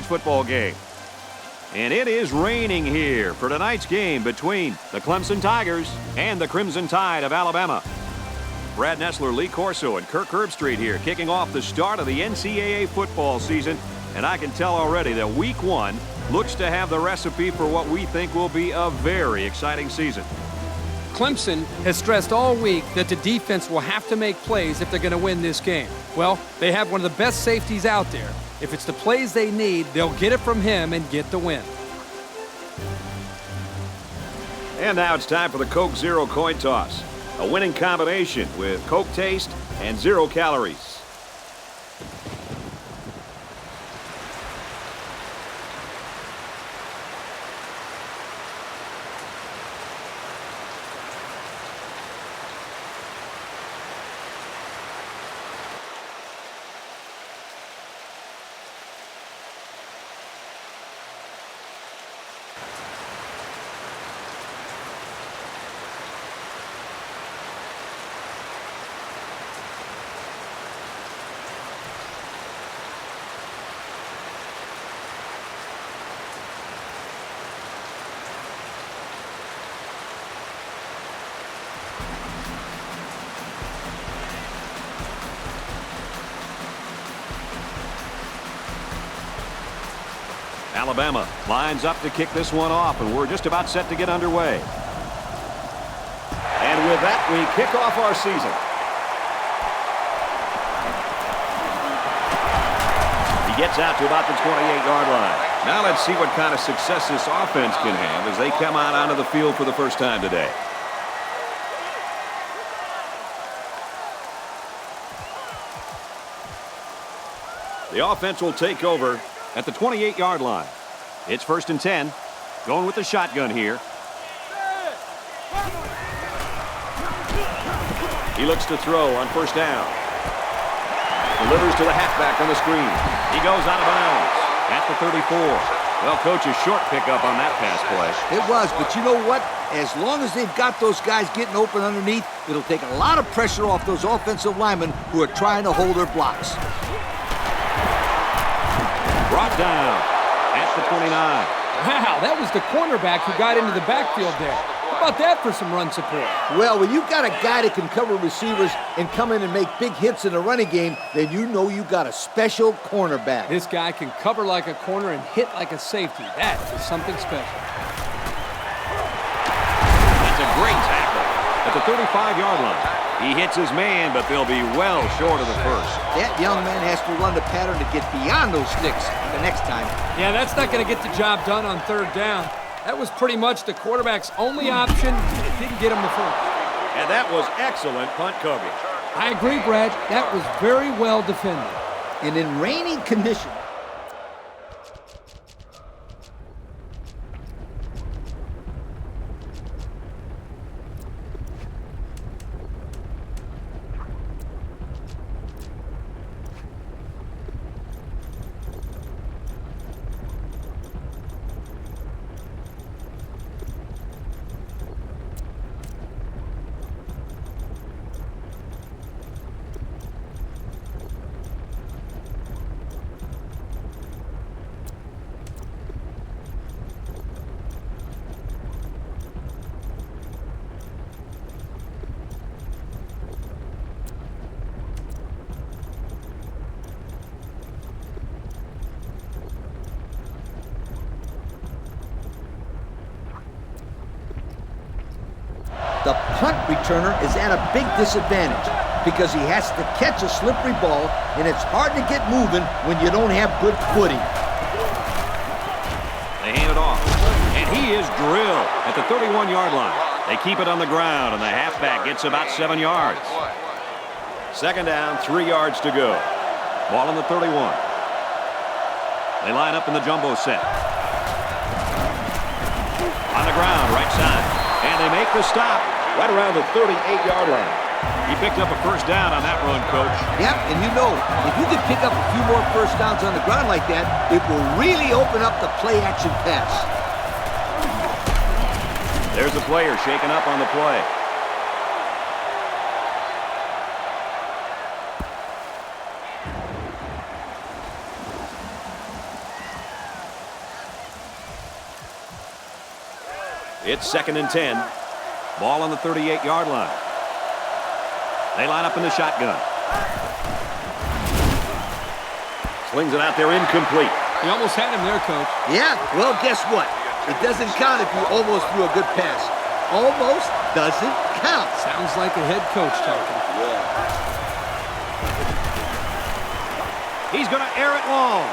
football game. And it is raining here for tonight's game between the Clemson Tigers and the Crimson Tide of Alabama. Brad Nessler, Lee Corso, and Kirk Herbstreit here kicking off the start of the NCAA football season. And I can tell already that Week 1 looks to have the recipe for what we think will be a very exciting season. Clemson has stressed all week that the defense will have to make plays if they're going to win this game. Well, they have one of the best safeties out there. If it's the plays they need, they'll get it from him and get the win. And now it's time for the Coke Zero coin toss. A winning combination with Coke taste and 0 calories. Alabama lines up to kick this one off, and we're just about set to get underway. And with that, we kick off our season. He gets out to about the 28-yard line. Now let's see what kind of success this offense can have as they come out onto the field for the first time today. The offense will take over at the 28-yard line. It's 1st and 10. Going with the shotgun here. He looks to throw on 1st down. Delivers to the halfback on the screen. He goes out of bounds at the 34. Well, Coach, a short pickup on that pass play. It was, but you know what? As long as they've got those guys getting open underneath, it'll take a lot of pressure off those offensive linemen who are trying to hold their blocks. Brought down at the 29. Wow, that was the cornerback who got into the backfield there. How about that for some run support? Well, when you've got a guy that can cover receivers and come in and make big hits in the running game, then you know you got a special cornerback. This guy can cover like a corner and hit like a safety. That is something special. That's a great tackle at the 35-yard line. He hits his man, but they'll be well short of the first. That young man has to run the pattern to get beyond those sticks the next time. Yeah, that's not going to get the job done on 3rd down. That was pretty much the quarterback's only option. It didn't get him the first. And that was excellent punt coverage. I agree, Brad. That was very well defended. And in rainy conditions, the punt returner is at a big disadvantage because he has to catch a slippery ball, and it's hard to get moving when you don't have good footing. They hand it off, and he is drilled at the 31-yard line. They keep it on the ground, and the halfback gets about 7 yards. 2nd down, 3 yards to go. Ball on the 31. They line up in the jumbo set. On the ground, right side. And they make the stop right around the 38-yard line. He picked up a 1st down on that run, Coach. Yep, and you know, if you can pick up a few more 1st downs on the ground like that, it will really open up the play-action pass. There's the player shaken up on the play. It's 2nd and 10. Ball on the 38-yard line. They line up in the shotgun. Slings it out there, incomplete. He almost had him there, Coach. Yeah, well, guess what? It doesn't count if you almost threw a good pass. Almost doesn't count. Sounds like a head coach talking. He's going to air it long.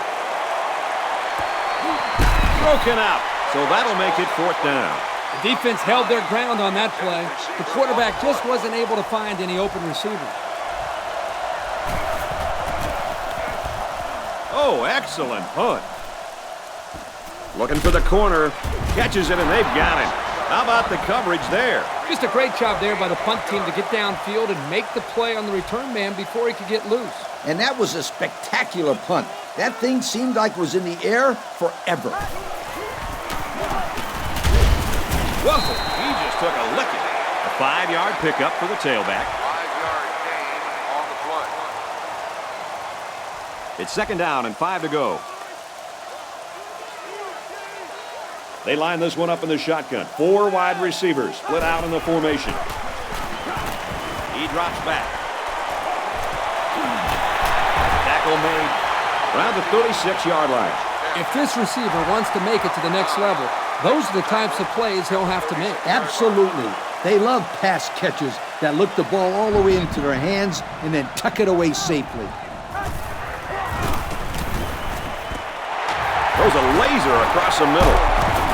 Broken out. So that'll make it 4th down. The defense held their ground on that play. The quarterback just wasn't able to find any open receivers. Oh, excellent punt. Looking for the corner. Catches it, and they've got him. How about the coverage there? Just a great job there by the punt team to get downfield and make the play on the return man before he could get loose. And that was a spectacular punt. That thing seemed like it was in the air forever. Whoa, he just took a licking. A 5-yard pickup for the tailback. 5-yard gain on the play. It's 2nd down and 5 to go. They line this one up in the shotgun. 4 wide receivers split out in the formation. He drops back. Tackle made around the 36-yard line. If this receiver wants to make it to the next level, those are the types of plays he'll have to make. Absolutely. They love pass catchers that look the ball all the way into their hands and then tuck it away safely. Throws a laser across the middle.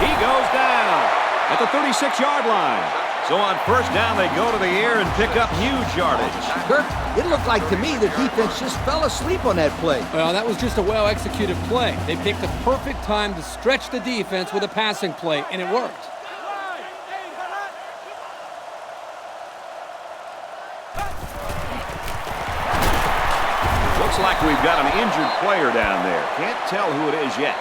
He goes down at the 36-yard line. So on 1st down, they go to the air and pick up huge yardage. Kirk, it looked like to me the defense just fell asleep on that play. Well, that was just a well-executed play. They picked the perfect time to stretch the defense with a passing play, and it worked. Looks like we've got an injured player down there. Can't tell who it is yet.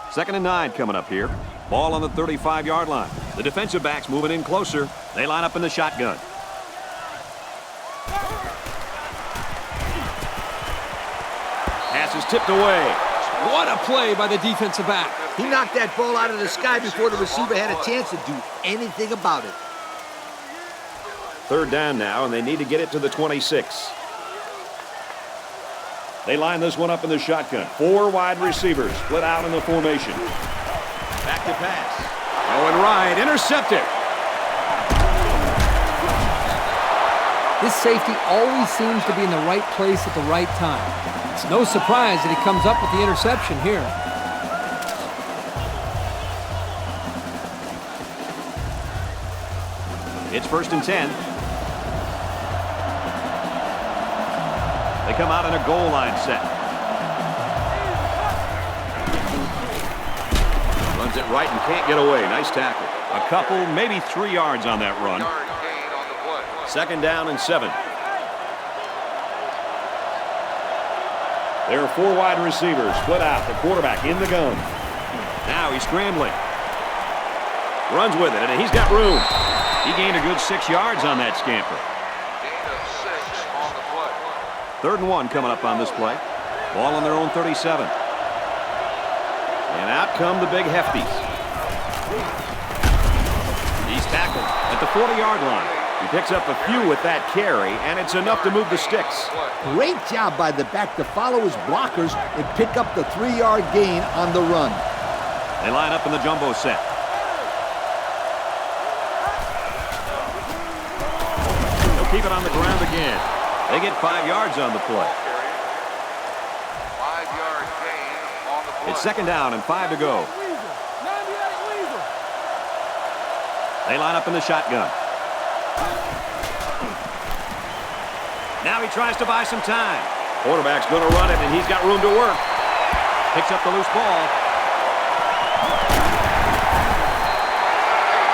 Second and 9 coming up here. Ball on the 35-yard line. The defensive backs moving in closer. They line up in the shotgun. Pass is tipped away. What a play by the defensive back. He knocked that ball out of the sky before the receiver had a chance to do anything about it. 3rd down now, and they need to get it to the 26. They line this one up in the shotgun. 4 wide receivers split out in the formation. Back to pass. Going right, intercepted. This safety always seems to be in the right place at the right time. It's no surprise that he comes up with the interception here. It's 1st and 10. They come out in a goal line set. Runs it right and can't get away. Nice tackle. A couple, maybe 3 yards on that run. 2nd down and 7. There are 4 wide receivers split out. The quarterback in the gun. Now he's scrambling. Runs with it, and he's got room. He gained a good 6 yards on that scamper. 3rd and 1 coming up on this play. Ball on their own 37. And out come the big hefties. He's tackled at the 40-yard line. He picks up a few with that carry, and it's enough to move the sticks. Great job by the back to follow his blockers and pick up the 3-yard gain on the run. They line up in the jumbo set. They'll keep it on the ground again. They get 5 yards on the play. 5-yard gain on the play. It's 2nd down and 5 to go. They line up in the shotgun. Now he tries to buy some time. Quarterback's going to run it, and he's got room to work. Picks up the loose ball.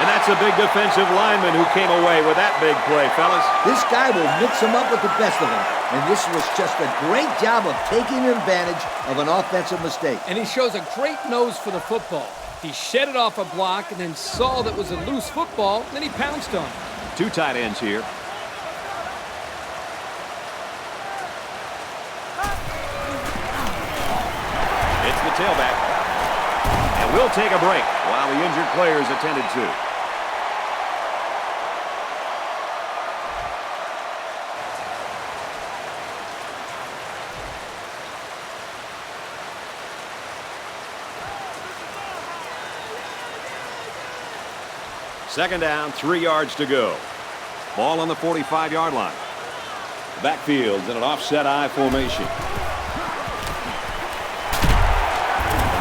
And that's a big defensive lineman who came away with that big play, fellas. This guy will mix them up with the best of them. And this was just a great job of taking advantage of an offensive mistake. And he shows a great nose for the football. He shed it off a block and then saw that it was a loose football, and then he pounced on it. 2 tight ends here. tailback. And we'll take a break while the injured player is attended to. Second down, 3 yards to go. Ball on the 45-yard line. Backfield's in an offset I formation.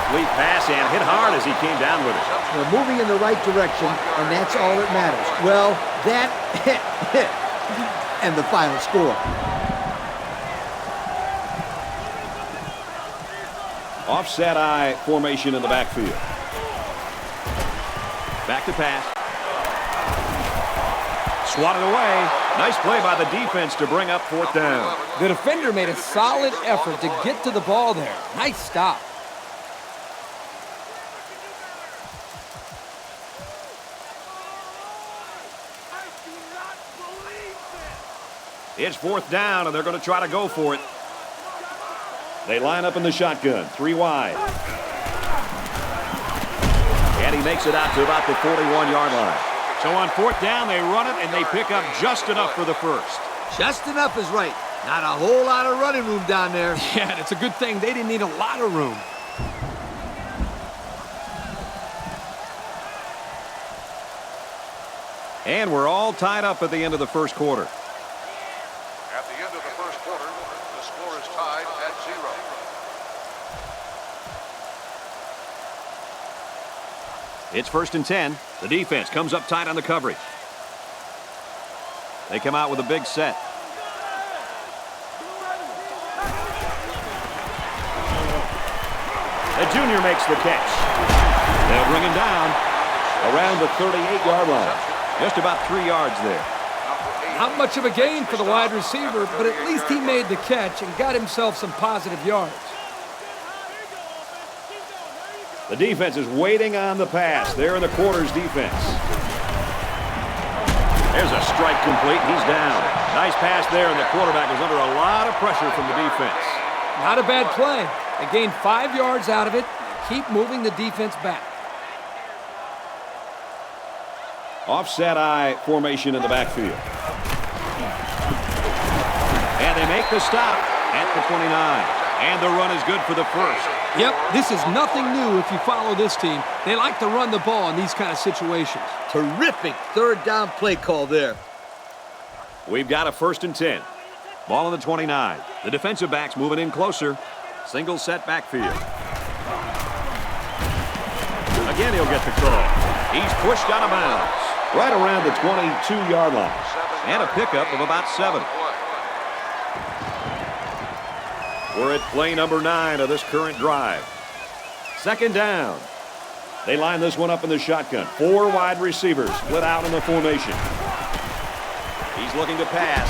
Complete pass and hit hard as he came down with it. They're moving in the right direction, and that's all that matters. Well, that and the final score. Offset I formation in the backfield. Back to pass. Swatted away. Nice play by the defense to bring up 4th down. The defender made a solid effort to get to the ball there. Nice stop. It's 4th down, and they're going to try to go for it. They line up in the shotgun, 3 wide. And he makes it out to about the 41-yard line. So on 4th down, they run it, and they pick up just enough for the first. Just enough is right. Not a whole lot of running room down there. Yeah, it's a good thing they didn't need a lot of room. And we're all tied up at the end of the first quarter. At the end of the first quarter, the score is tied at 0. It's 1st and 10. The defense comes up tight on the coverage. They come out with a big set. The junior makes the catch. They'll bring him down around the 38-yard line. Just about 3 yards there. Not much of a gain for the wide receiver, but at least he made the catch and got himself some positive yards. The defense is waiting on the pass. They're in the quarters defense. There's a strike complete. He's down. Nice pass there, and the quarterback is under a lot of pressure from the defense. Not a bad play. They gained 5 yards out of it. Keep moving the defense back. Offset I formation in the backfield. And they make the stop at the 29. And the run is good for the first. Yep, this is nothing new if you follow this team. They like to run the ball in these kind of situations. Terrific 3rd down play call there. We've got a 1st and 10. Ball on the 29. The defensive back's moving in closer. Single set backfield. Again, he'll get the call. He's pushed out of bounds. Right around the 22-yard line. And a pickup of about 7. We're at play number 9 of this current drive. 2nd down. They line this one up in the shotgun. 4 wide receivers split out in the formation. He's looking to pass.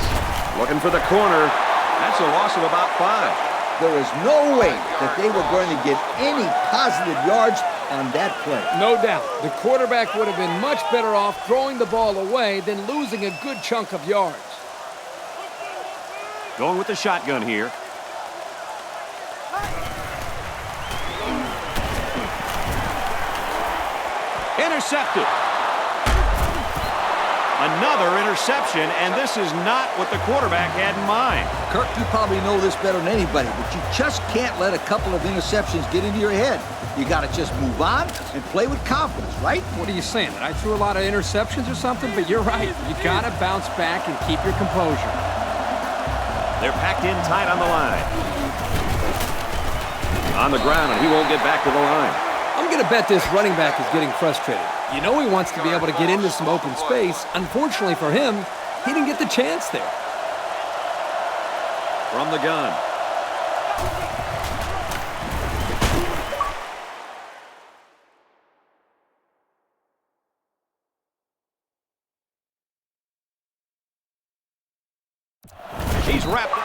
Looking for the corner. That's a loss of about 5. There is no way that they were going to get any positive yards on that play. No doubt. The quarterback would have been much better off throwing the ball away than losing a good chunk of yards. Going with the shotgun here. Intercepted. Another interception, and this is not what the quarterback had in mind. Kirk, you probably know this better than anybody, but you just can't let a couple of interceptions get into your head. You got to just move on and play with confidence, right? What are you saying? That I threw a lot of interceptions or something? But you're right. You got to bounce back and keep your composure. They're packed in tight on the line. On the ground, and he won't get back to the line. I'm going to bet this running back is getting frustrated. You know he wants to be able to get into some open space. Unfortunately for him, he didn't get the chance there. From the gun. He's wrapped.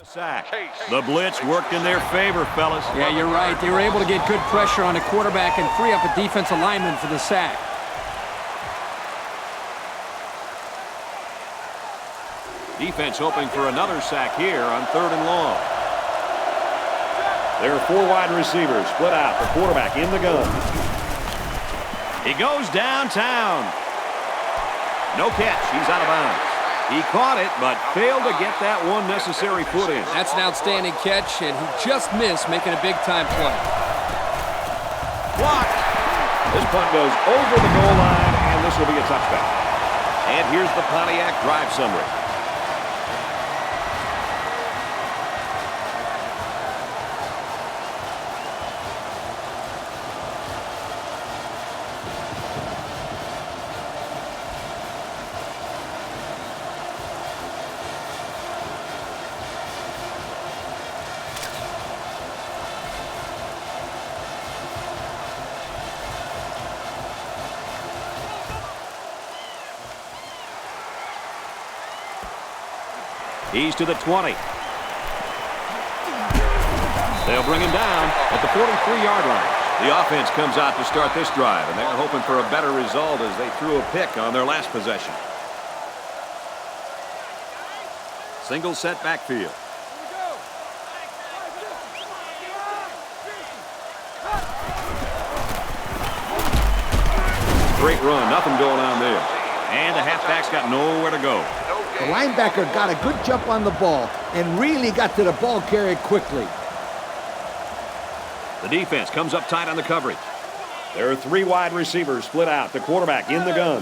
Sack. The blitz worked in their favor, fellas. Yeah, you're right. They were able to get good pressure on the quarterback and free up a defensive lineman for the sack. Defense hoping for another sack here on 3rd and long. There are 4 wide receivers split out. The quarterback in the gun. He goes downtown. No catch. He's out of bounds. He caught it, but failed to get that one necessary foot in. That's an outstanding catch, and he just missed making a big-time play. Blocked. This punt goes over the goal line, and this will be a touchback. And here's the Pontiac drive summary. He's to the 20. They'll bring him down at the 43-yard line. The offense comes out to start this drive, and they're hoping for a better result as they threw a pick on their last possession. Single set backfield. Great run, nothing going on there. And the halfback's got nowhere to go. The linebacker got a good jump on the ball and really got to the ball carrier quickly. The defense comes up tight on the coverage. There are 3 wide receivers split out. The quarterback in the gun.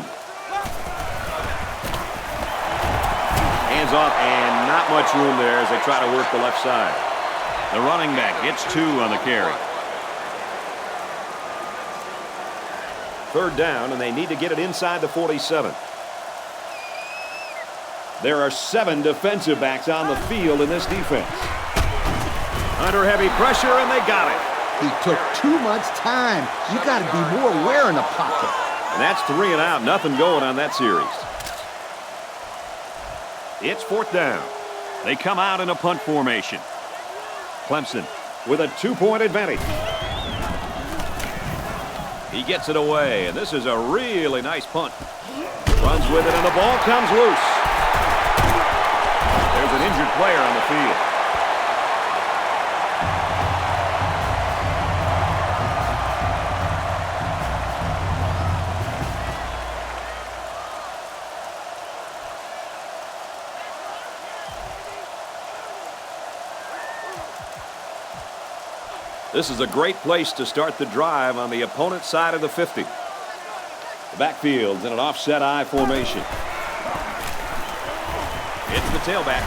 Hands off, and not much room there as they try to work the left side. The running back gets 2 on the carry. 3rd down, and they need to get it inside the 47. There are 7 defensive backs on the field in this defense. Under heavy pressure, and they got it. He took too much time. You got to be more aware in the pocket. And that's 3 and out. Nothing going on that series. It's 4th down. They come out in a punt formation. Clemson with a 2-point advantage. He gets it away, and this is a really nice punt. Runs with it, and the ball comes loose. There's an injured player on the field. This is a great place to start the drive on the opponent's side of the 50. The backfield's in an offset I formation. It's the tailback.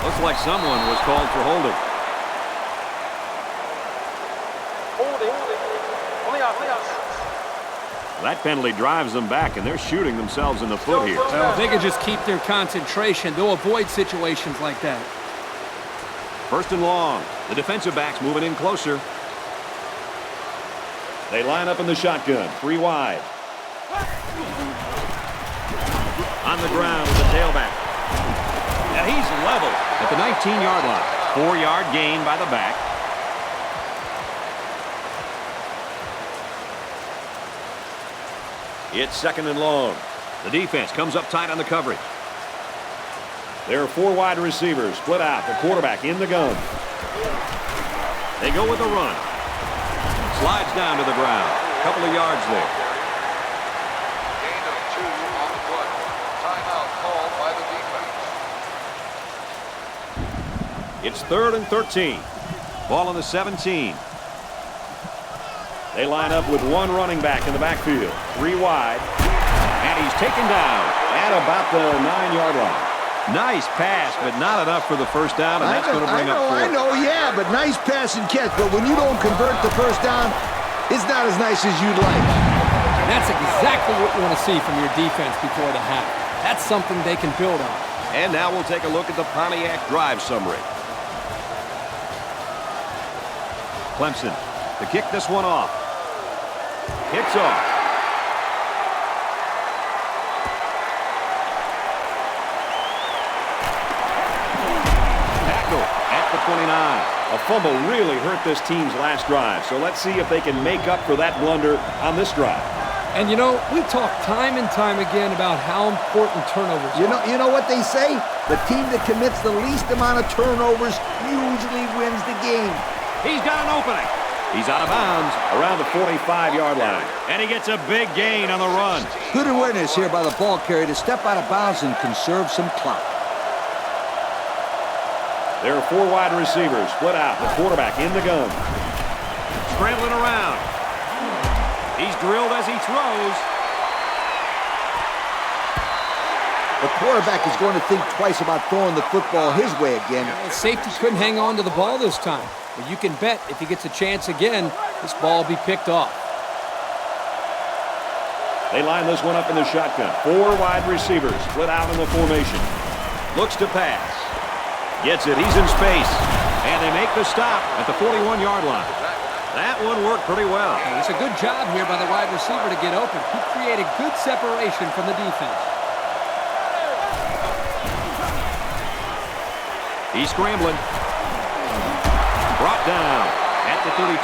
Looks like someone was called for holding. That penalty drives them back, and they're shooting themselves in the foot here. Well, if they can just keep their concentration, they'll avoid situations like that. 1st and long. The defensive backs moving in closer. They line up in the shotgun. 3 wide. On the ground with the tailback. And he's level at the 19-yard line. 4-yard gain by the back. It's 2nd and long. The defense comes up tight on the coverage. There are 4 wide receivers split out. The quarterback in the gun. They go with a run. Slides down to the ground. A couple of yards there. Gain of 2 on the play. Timeout called by the defense. It's 3rd and 13. Ball on the 17. They line up with 1 running back in the backfield. 3 wide. And he's taken down at about the 9-yard line. Nice pass, but not enough for the 1st down, and that's going to bring up 4. I know, yeah, but nice pass and catch. But when you don't convert the 1st down, it's not as nice as you'd like. And that's exactly what you want to see from your defense before the half. That's something they can build on. And now we'll take a look at the Pontiac drive summary. Clemson to kick this one off. Hits off. Tackle at the 29. A fumble really hurt this team's last drive, so let's see if they can make up for that blunder on this drive. And, you know, we talk time and time again about how important turnovers are. You know what they say? The team that commits the least amount of turnovers usually wins the game. He's got an opening. He's out of bounds around the 45-yard line. And he gets a big gain on the run. Good awareness here by the ball carrier to step out of bounds and conserve some clock. There are 4 wide receivers split out. The quarterback in the gun. Scrambling around. He's drilled as he throws. The quarterback is going to think twice about throwing the football his way again. Safety couldn't hang on to the ball this time. But you can bet if he gets a chance again, this ball will be picked off. They line this one up in the shotgun. 4 wide receivers split out in the formation. Looks to pass. Gets it. He's in space. And they make the stop at the 41-yard line. That one worked pretty well. It's a good job here by the wide receiver to get open. He created good separation from the defense. He's scrambling. Brought down at the 32.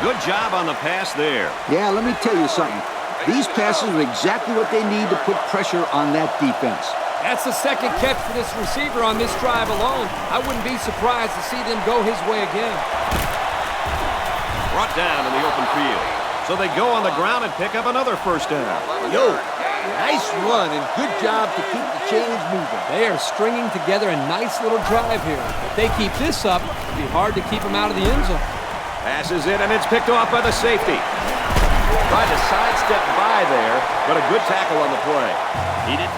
Good job on the pass there. Yeah, let me tell you something. These passes are exactly what they need to put pressure on that defense. That's the second catch for this receiver on this drive alone. I wouldn't be surprised to see them go his way again. Brought down in the open field. So they go on the ground and pick up another first down. Yo, nice run and good job to keep the chains moving. They are stringing together a nice little drive here. If they keep this up, it'll be hard to keep them out of the end zone. Passes in, and it's picked off by the safety. Tried to sidestep by there, but a good tackle on the play. He didn't.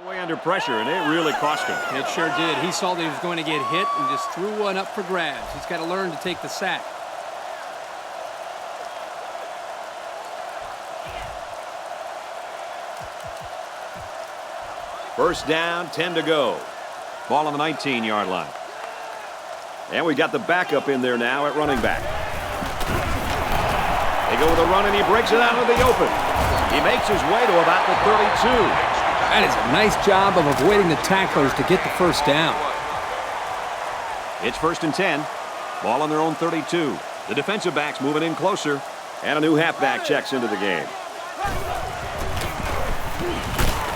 Away under pressure, and it really cost him. It sure did. He saw that he was going to get hit and just threw one up for grabs. He's got to learn to take the sack. First down, 10 to go. Ball on the 19-yard line. And we got the backup in there now at running back. They go with a run, and he breaks it out into the open. He makes his way to about the 32. That is a nice job of avoiding the tacklers to get the first down. It's first and 10. Ball on their own 32. The defensive backs moving in closer. And a new halfback checks into the game.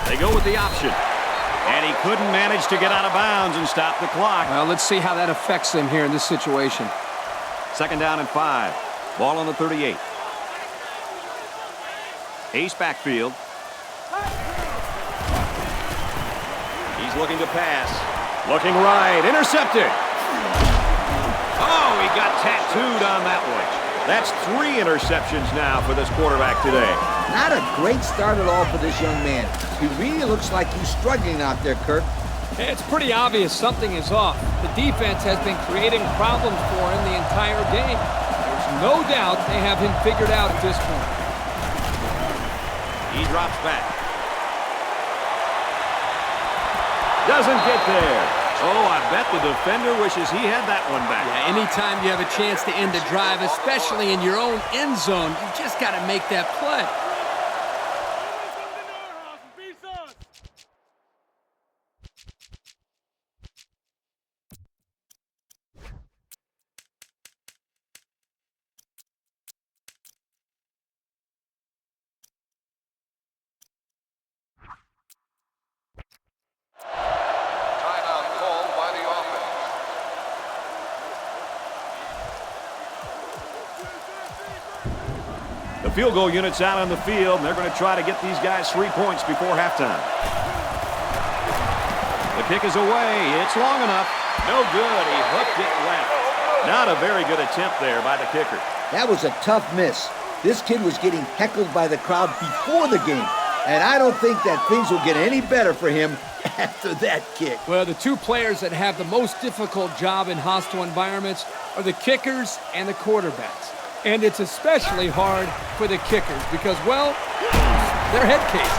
They go with the option. And he couldn't manage to get out of bounds and stop the clock. Well, let's see how that affects them here in this situation. Second down and 5. Ball on the 38. Ace backfield. He's looking to pass. Looking right. Intercepted. Oh, he got tattooed on that one. That's 3 interceptions now for this quarterback today. Not a great start at all for this young man. He really looks like he's struggling out there, Kirk. It's pretty obvious something is off. The defense has been creating problems for him the entire game. There's no doubt they have him figured out at this point. He drops back. Doesn't get there. Oh, I bet the defender wishes he had that one back. Yeah, anytime you have a chance to end a drive, especially in your own end zone, you just got to make that play. The field goal unit's out on the field, and they're going to try to get these guys 3 points before halftime. The kick is away. It's long enough. No good. He hooked it left. Not a very good attempt there by the kicker. That was a tough miss. This kid was getting heckled by the crowd before the game, and I don't think that things will get any better for him after that kick. Well, the 2 players that have the most difficult job in hostile environments are the kickers and the quarterbacks. And it's especially hard for the kickers because, well, they're head cased.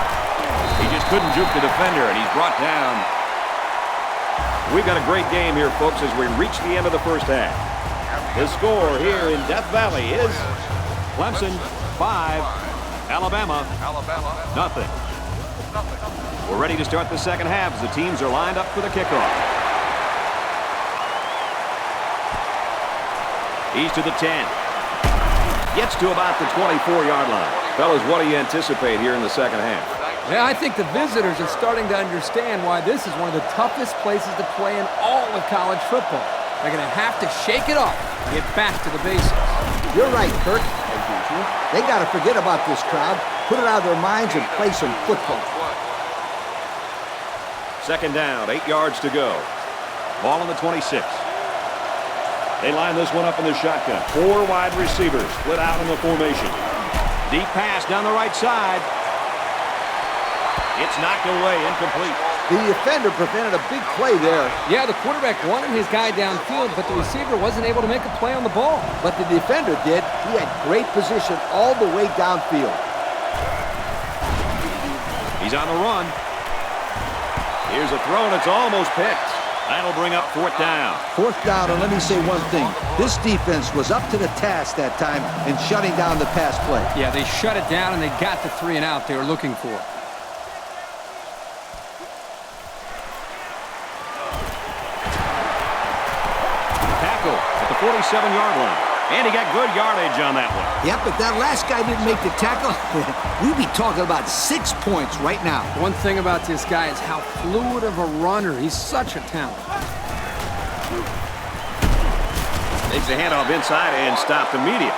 He just couldn't juke the defender, and he's brought down. We've got a great game here, folks, as we reach the end of the first half. The score here in Death Valley is Clemson 5, Alabama nothing. We're ready to start the second half as the teams are lined up for the kickoff. He's to the 10. Gets to about the 24-yard line. Fellas, what do you anticipate here in the second half? Yeah, I think the visitors are starting to understand why this is one of the toughest places to play in all of college football. They're going to have to shake it off and get back to the basics. You're right, Kirk. As usual. They got to forget about this crowd, put it out of their minds, and play some football. Second down, 8 yards to go. Ball on the 26. They line this one up in the shotgun. 4 wide receivers split out in the formation. Deep pass down the right side. It's knocked away, incomplete. The defender prevented a big play there. Yeah, the quarterback wanted his guy downfield, but the receiver wasn't able to make a play on the ball. But the defender did. He had great position all the way downfield. He's on the run. Here's a throw, and it's almost picked. That'll bring up 4th down. 4th down, and let me say one thing. This defense was up to the task that time in shutting down the pass play. Yeah, they shut it down, and they got the 3 and out they were looking for. Tackle at the 47-yard line. And he got good yardage on that one. Yep, if that last guy didn't make the tackle, we'd be talking about 6 points right now. One thing about this guy is how fluid of a runner. He's such a talent. Takes the handoff inside and stopped immediately.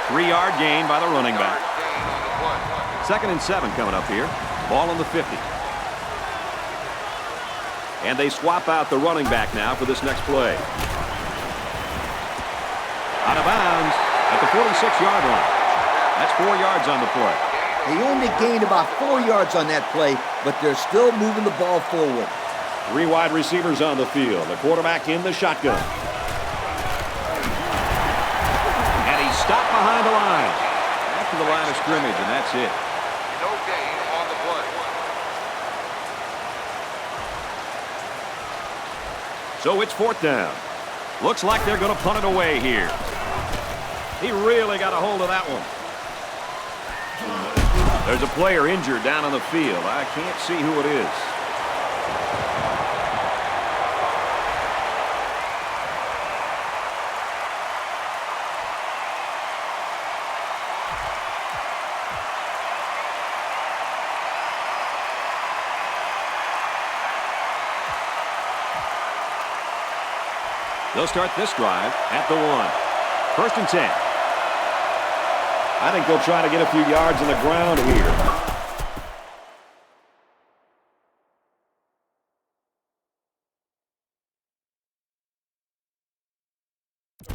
3-yard gain by the running back. 2nd and 7 coming up here. Ball on the 50. And they swap out the running back now for this next play. Out of bounds at the 46-yard line. That's 4 yards on the play. They only gained about 4 yards on that play, but they're still moving the ball forward. 3 wide receivers on the field. The quarterback in the shotgun. And he's stopped behind the line. After the line of scrimmage, and that's it. No gain on the play. So it's 4th down. Looks like they're going to punt it away here. He really got a hold of that one. There's a player injured down on the field. I can't see who it is. They'll start this drive at the 1. 1st and 10. I think they'll try to get a few yards on the ground here.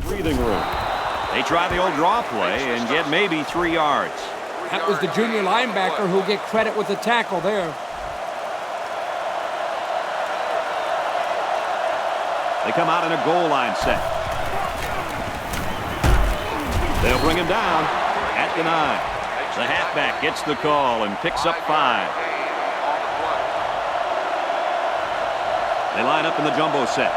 Breathing room. They try the old draw play and get maybe 3 yards. That was the junior linebacker who'll get credit with the tackle there. They come out in a goal line set. They'll bring him down at the 9. The halfback gets the call and picks up 5. They line up in the jumbo set.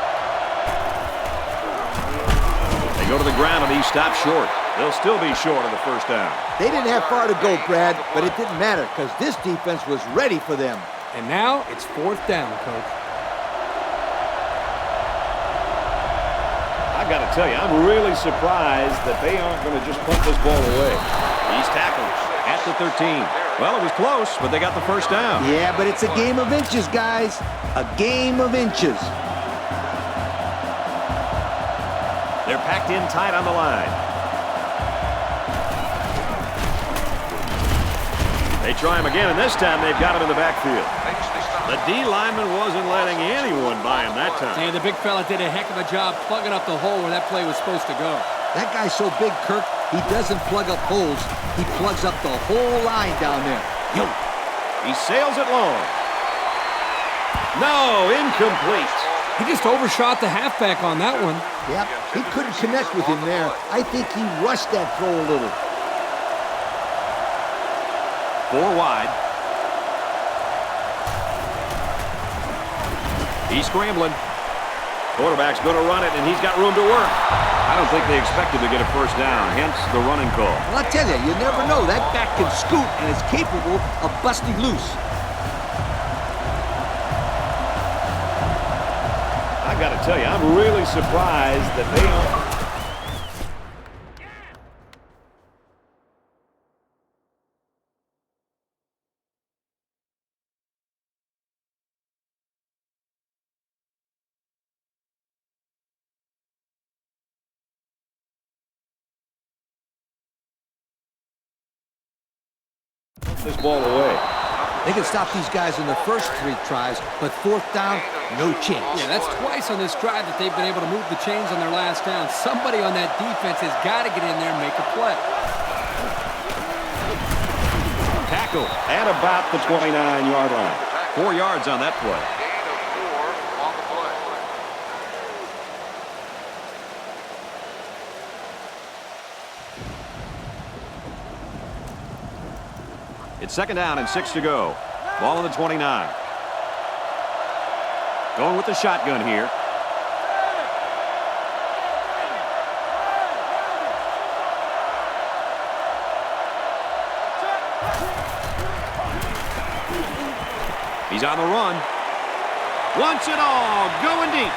They go to the ground and he stops short. They'll still be short of the 1st down. They didn't have far to go, Brad, but it didn't matter because this defense was ready for them. And now it's 4th down, Coach. I've got to tell you, I'm really surprised that they aren't going to just punt this ball away. He's tackled at the 13. Well, it was close, but they got the 1st down. Yeah, but it's a game of inches, guys. A game of inches. They're packed in tight on the line. They try him again, and this time they've got him in the backfield. The D lineman wasn't letting anyone by him that time. And the big fella did a heck of a job plugging up the hole where that play was supposed to go. That guy's so big, Kirk, he doesn't plug up holes. He plugs up the whole line down there. Yo. He sails it long. No, incomplete. He just overshot the halfback on that one. Yep, he couldn't connect with him there. I think he rushed that throw a little. 4 wide. He's scrambling. Quarterback's going to run it, and he's got room to work. I don't think they expected to get a 1st down, hence the running call. Well, I tell you, you never know. That back can scoot and is capable of busting loose. tell you, I'm really surprised that they aren't. This ball away. They can stop these guys in the first 3 tries, but 4th down, no chance. Yeah, that's twice on this drive that they've been able to move the chains on their last down. Somebody on that defense has got to get in there and make a play. Tackle at about the 29-yard line. 4 yards on that play. Gain of 4 on the play. It's 2nd down and 6 to go. Ball on the 29. Going with the shotgun here. He's on the run. Wants it all. Going deep.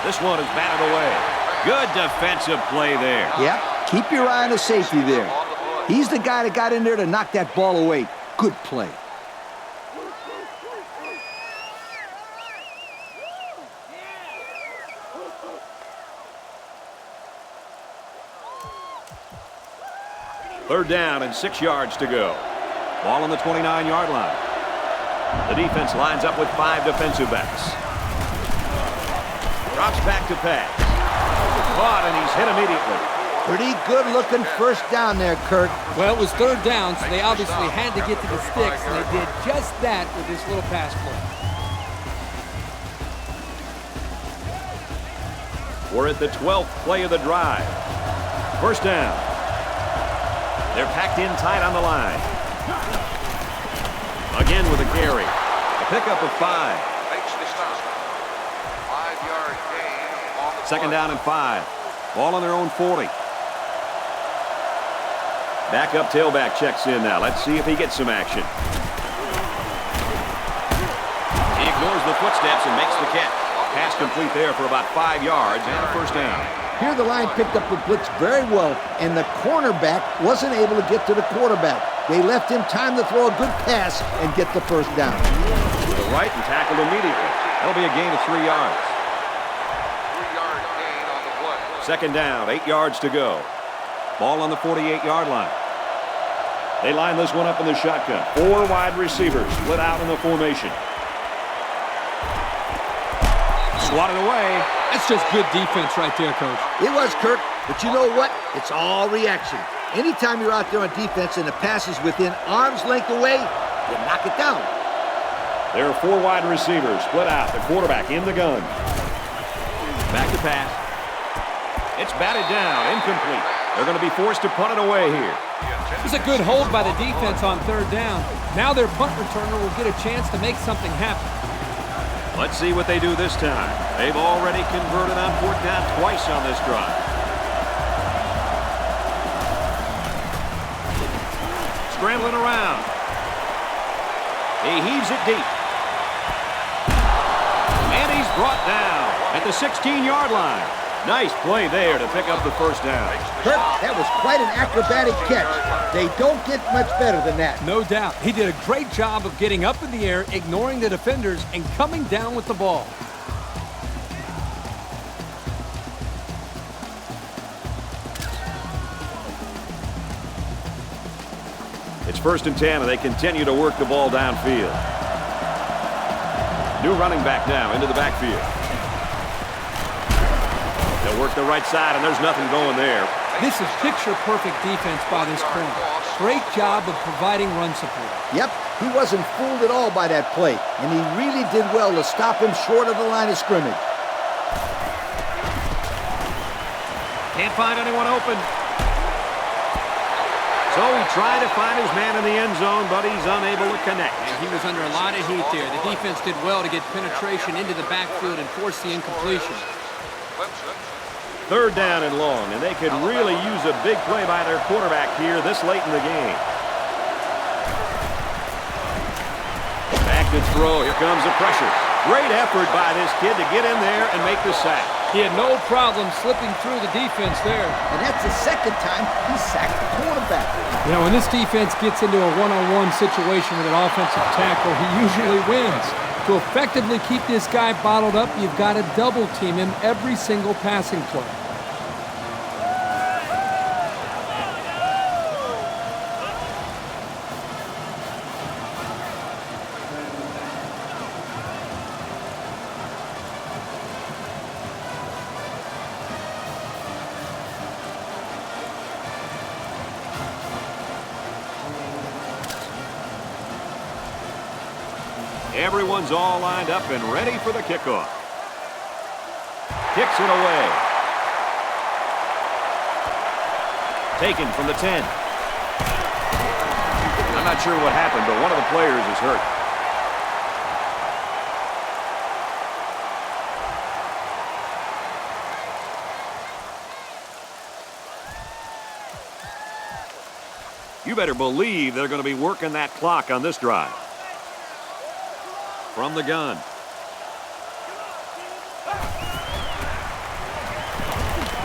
This one is batted away. Good defensive play there. Yep, keep your eye on the safety there. He's the guy that got in there to knock that ball away. Good play. Third down and 6 yards to go. Ball on the 29-yard line. The defense lines up with 5 defensive backs. Drops back to pass. Caught, and he's hit immediately. Pretty good looking first down there, Kirk. Well, it was 3rd down, so they obviously had to get to the sticks, and they did just that with this little pass play. We're at the 12th play of the drive. First down. They're packed in tight on the line. Again with a carry. A pickup of 5. Makes the stop. 5-yard gain on the 2nd play. down and 5. Ball on their own 40. Backup tailback checks in now. Let's see if he gets some action. He ignores the footsteps and makes the catch. Pass complete there for about 5 yards and a first down. Here the line picked up the blitz very well, and the cornerback wasn't able to get to the quarterback. They left him time to throw a good pass and get the first down. To the right and tackled immediately. That'll be a gain of 3 yards. 3-yard gain on the play. 2nd down, 8 yards to go. Ball on the 48-yard line. They line this one up in the shotgun. 4 wide receivers split out in the formation. Swatted away. That's just good defense right there, Coach. It was, Kirk, but you know what? It's all reaction. Anytime you're out there on defense and the pass is within arm's length away, you knock it down. There are 4 wide receivers split out. The quarterback in the gun. Back to pass. It's batted down, incomplete. They're going to be forced to punt it away here. It's a good hold by the defense on 3rd down. Now their punt returner will get a chance to make something happen. Let's see what they do this time. They've already converted on 4th down twice on this drive. Scrambling around. He heaves it deep. And he's brought down at the 16-yard line. Nice play there to pick up the first down. Kirk, that was quite an acrobatic catch. They don't get much better than that. No doubt. He did a great job of getting up in the air, ignoring the defenders, and coming down with the ball. It's 1st and 10, and they continue to work the ball downfield. New running back now into the backfield. They'll work the right side, and there's nothing going there. This is picture-perfect defense by this corner. Great job of providing run support. Yep, he wasn't fooled at all by that play, and he really did well to stop him short of the line of scrimmage. Can't find anyone open. So he tried to find his man in the end zone, but he's unable to connect. And he was under a lot of heat there. The defense did well to get penetration into the backfield and force the incompletion. 3rd down and long, and they could really use a big play by their quarterback here this late in the game. Back to throw. Here comes the pressure. Great effort by this kid to get in there and make the sack. He had no problem slipping through the defense there. And that's the second time he sacked the quarterback. You know, when this defense gets into a one-on-one situation with an offensive tackle, he usually wins. To effectively keep this guy bottled up, you've got to double-team him every single passing play. Everyone's all lined up and ready for the kickoff. Kicks it away. Taken from the 10. I'm not sure what happened, but one of the players is hurt. You better believe they're going to be working that clock on this drive. From the gun.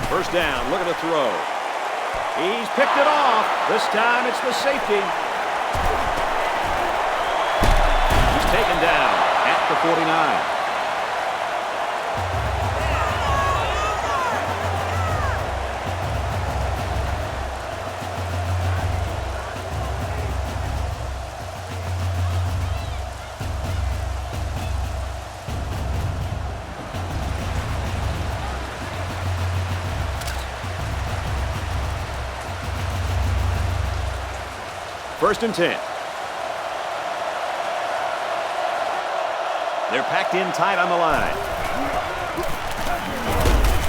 First down, look at the throw. He's picked it off. This time it's the safety. He's taken down at the 49. First and 10. They're packed in tight on the line.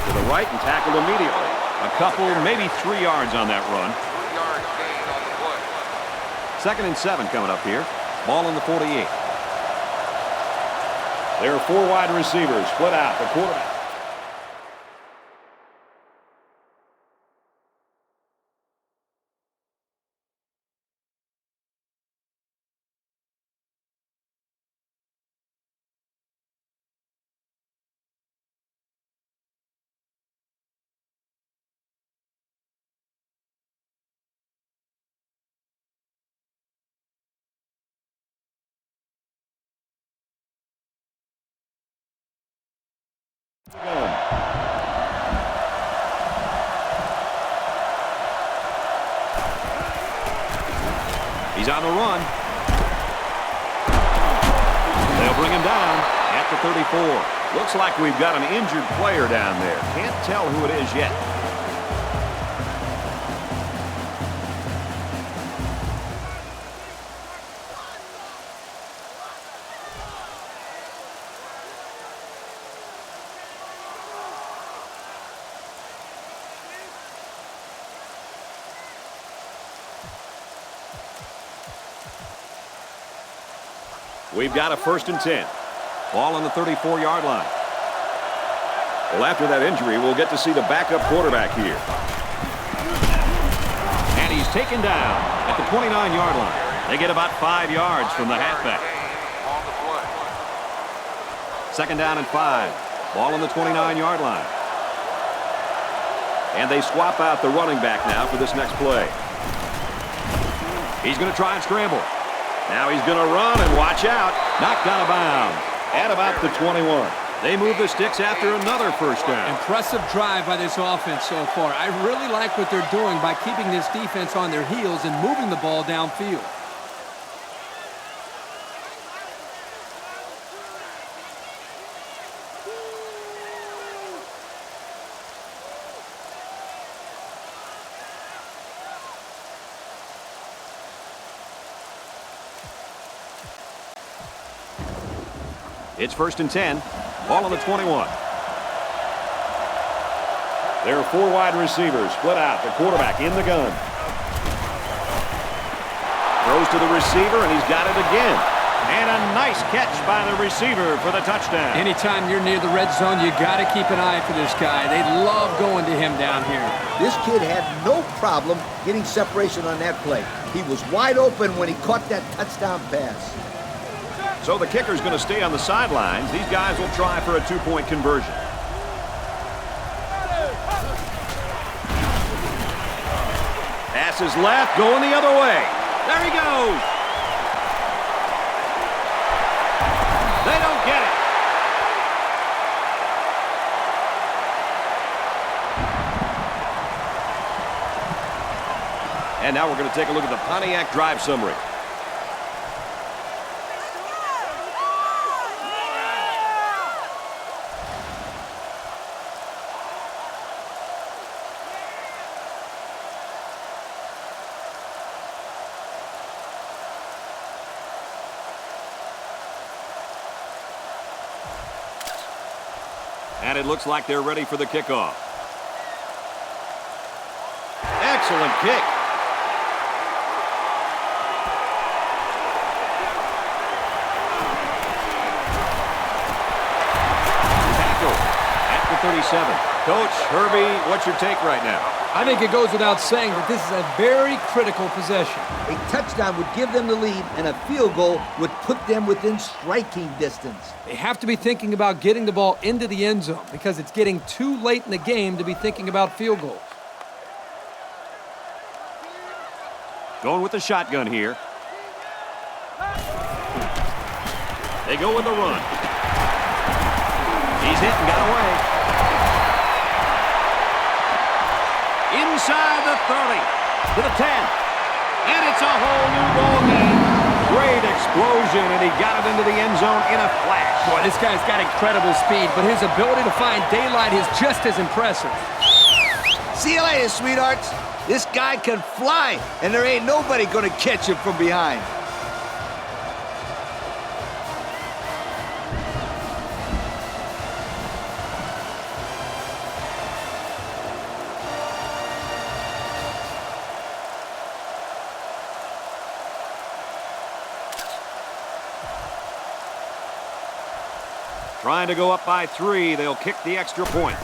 To the right and tackled immediately. A couple, maybe 3 yards on that run. 3-yard gain on the play. Second and 7 coming up here. Ball on the 48. There are 4 wide receivers split out. The quarterback. He's on the run. They'll bring him down at the 34. Looks like we've got an injured player down there. Can't tell who it is yet. We've got a first and 10. Ball on the 34-yard line. Well, after that injury, we'll get to see the backup quarterback here. And he's taken down at the 29-yard line. They get about 5 yards from the halfback. On the play. Second down and 5. Ball on the 29-yard line. And they swap out the running back now for this next play. He's going to try and scramble. Now he's going to run and watch out. Knocked out of bounds at about the 21. They move the sticks after another first down. Impressive drive by this offense so far. I really like what they're doing by keeping this defense on their heels and moving the ball downfield. It's first and 10. Ball on the 21. There are 4 wide receivers split out. The quarterback in the gun. Throws to the receiver, and he's got it again. And a nice catch by the receiver for the touchdown. Anytime you're near the red zone, you got to keep an eye for this guy. They love going to him down here. This kid had no problem getting separation on that play. He was wide open when he caught that touchdown pass. So the kicker's going to stay on the sidelines. These guys will try for a two-point conversion. Pass is left, going the other way. There he goes. They don't get it. And now we're going to take a look at the Pontiac drive summary. And it looks like they're ready for the kickoff. Excellent kick. Tackle at the 37. Coach, Herbie, what's your take right now? I think it goes without saying that this is a very critical possession. A touchdown would give them the lead, and a field goal would put them within striking distance. They have to be thinking about getting the ball into the end zone because it's getting too late in the game to be thinking about field goals. Going with the shotgun here. They go with the run. He's hit and got away. Inside the 30, to the 10, and it's a whole new ball game. Great explosion, and he got it into the end zone in a flash. Boy, this guy's got incredible speed, but his ability to find daylight is just as impressive. See you later, sweethearts. This guy can fly, and there ain't nobody gonna catch him from behind. Trying to go up by 3. They'll kick the extra point.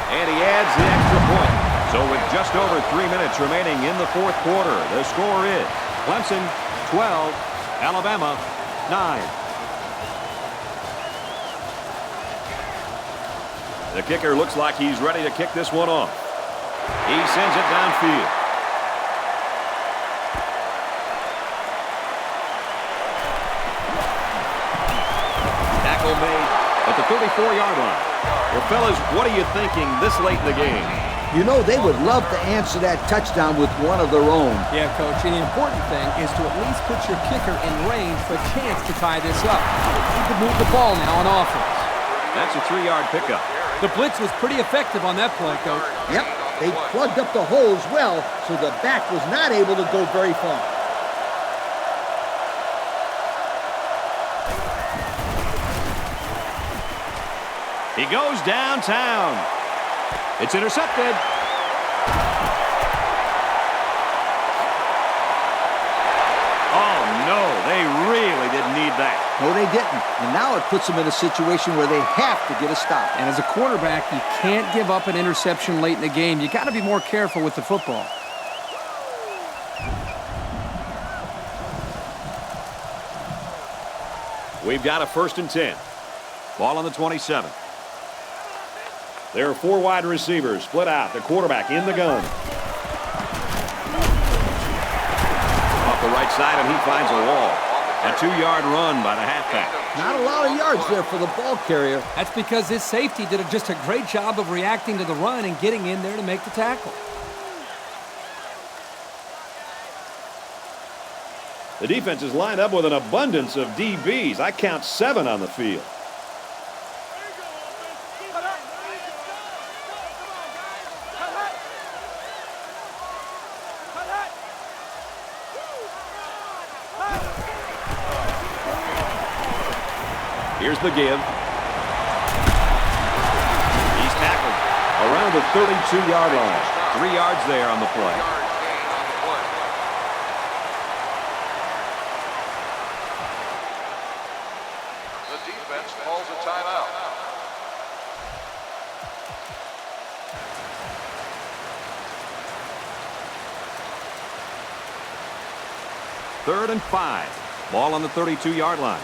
And he adds the extra point. So with just over 3 minutes remaining in the fourth quarter, the score is Clemson 12, Alabama 9. The kicker looks like he's ready to kick this one off. He sends it downfield. Tackle made at the 34-yard line. Well, fellas, what are you thinking this late in the game? You know, they would love to answer that touchdown with one of their own. Yeah, Coach, and the important thing is to at least put your kicker in range for a chance to tie this up. You can move the ball now on offense. That's a 3-yard pickup. The blitz was pretty effective on that play, Coach. Yep, they plugged up the holes well, so the back was not able to go very far. He goes downtown. It's intercepted. Oh, no, they really didn't need that. No, they didn't. And now it puts them in a situation where they have to get a stop. And as a quarterback, you can't give up an interception late in the game. You got to be more careful with the football. We've got a 1st and 10. Ball on the 27. There are 4 wide receivers split out. The quarterback in the gun. Off the right side, and he finds a wall. A 2-yard run by the halfback. Not a lot of yards there for the ball carrier. That's because this safety did just a great job of reacting to the run and getting in there to make the tackle. The defense is lined up with an abundance of DBs. I count 7 on the field. Here's the give. He's tackled around the 32-yard line. 3 yards there on the play. The defense calls a timeout. Third and 5. Ball on the 32-yard line.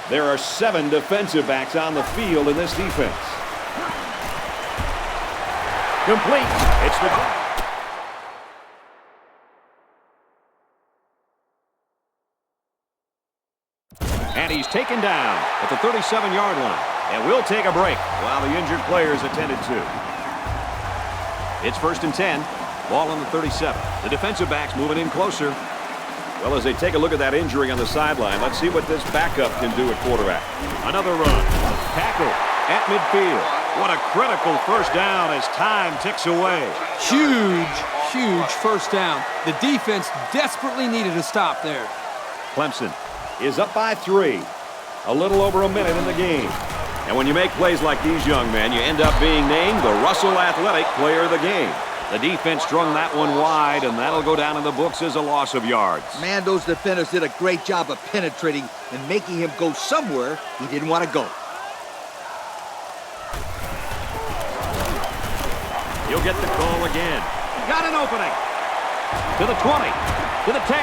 There are 7 defensive backs on the field in this defense. Complete. It's the... And he's taken down at the 37-yard line. And we'll take a break while the injured player is attended to. It's 1st and 10. Ball on the 37. The defensive backs moving in closer. Well, as they take a look at that injury on the sideline, let's see what this backup can do at quarterback. Another run. Tackle at midfield. What a critical first down as time ticks away. Huge first down. The defense desperately needed a stop there. Clemson is up by 3. A little over a minute in the game. And when you make plays like these, young men, you end up being named the Russell Athletic Player of the Game. The defense strung that one wide, and that'll go down in the books as a loss of yards. Man, those defenders did a great job of penetrating and making him go somewhere he didn't want to go. He'll get the call again. Got an opening. To the 20. To the 10.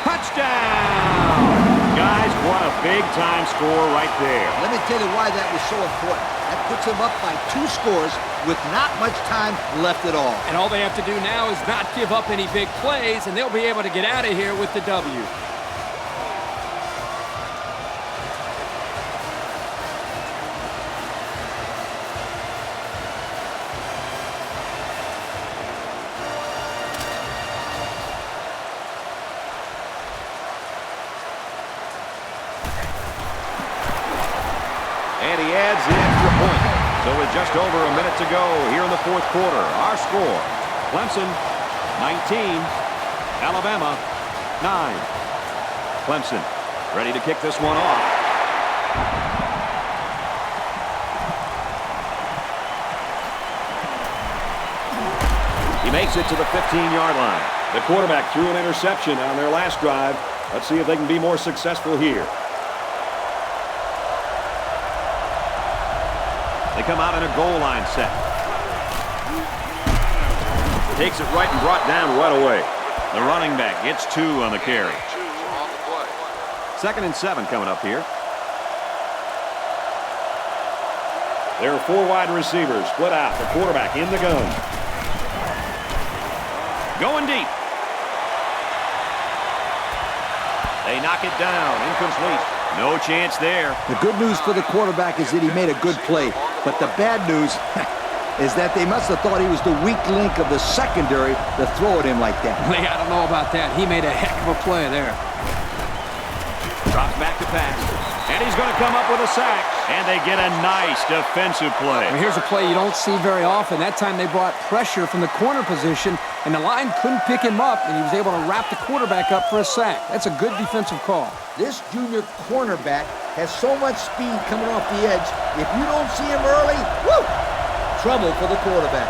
Touchdown! Guys, what a big-time score right there. Let me tell you why that was so important. That puts him up by 2 scores with not much time left at all. And all they have to do now is not give up any big plays, and they'll be able to get out of here with the W. And he adds the extra point. So with just over a minute to go here in the 4th quarter, our score, Clemson 19, Alabama 9. Clemson ready to kick this one off. He makes it to the 15-yard line. The quarterback threw an interception on their last drive. Let's see if they can be more successful here. They come out in a goal line set. Takes it right and brought down right away. The running back gets 2 on the carry. 2 on the play. 2nd and 7 coming up here. There are 4 wide receivers split out. The quarterback in the gun. Going deep. They knock it down. Incomplete. No chance there. The good news for the quarterback is that he made a good play. But the bad news is that they must have thought he was the weak link of the secondary to throw at him like that. I don't know about that. He made a heck of a play there. Drops back to pass. And he's going to come up with a sack. And they get a nice defensive play. Well, here's a play you don't see very often. That time they brought pressure from the corner position, and the line couldn't pick him up, and he was able to wrap the quarterback up for a sack. That's a good defensive call. This junior cornerback has so much speed coming off the edge. If you don't see him early, whoo, trouble for the quarterback.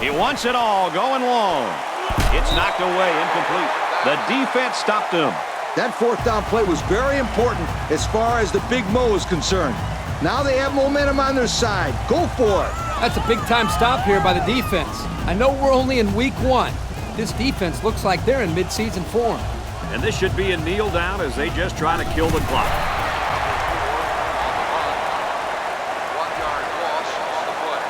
He wants it all, going long. It's knocked away, incomplete. The defense stopped him. That 4th down play was very important as far as the Big Mo is concerned. Now they have momentum on their side. Go for it. That's a big-time stop here by the defense. I know we're only in week 1. This defense looks like they're in mid-season form. And this should be a kneel down as they just try to kill the clock. 1-yard loss on the play.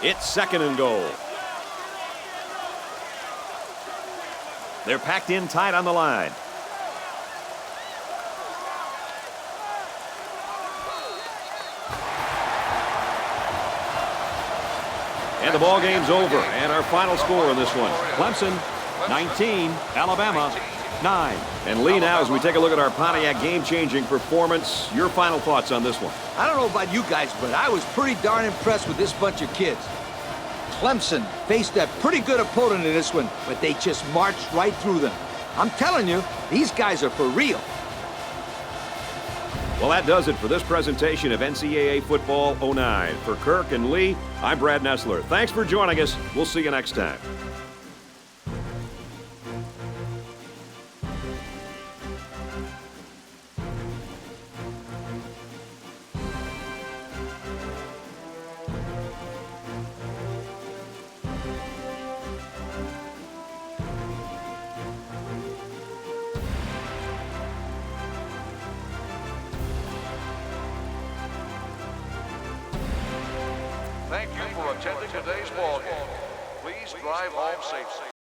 It's 2nd and goal. They're packed in tight on the line. And the ball game's over. And our final score in this one, Clemson 19, Alabama 9. And Lee, now as we take a look at our Pontiac game-changing performance, your final thoughts on this one? I don't know about you guys, but I was pretty darn impressed with this bunch of kids. Clemson faced a pretty good opponent in this one, but they just marched right through them. I'm telling you, these guys are for real. Well, that does it for this presentation of NCAA Football 09. For Kirk and Lee, I'm Brad Nessler. Thanks for joining us. We'll see you next time. Thank you for attending today's ball game. Please drive home safely.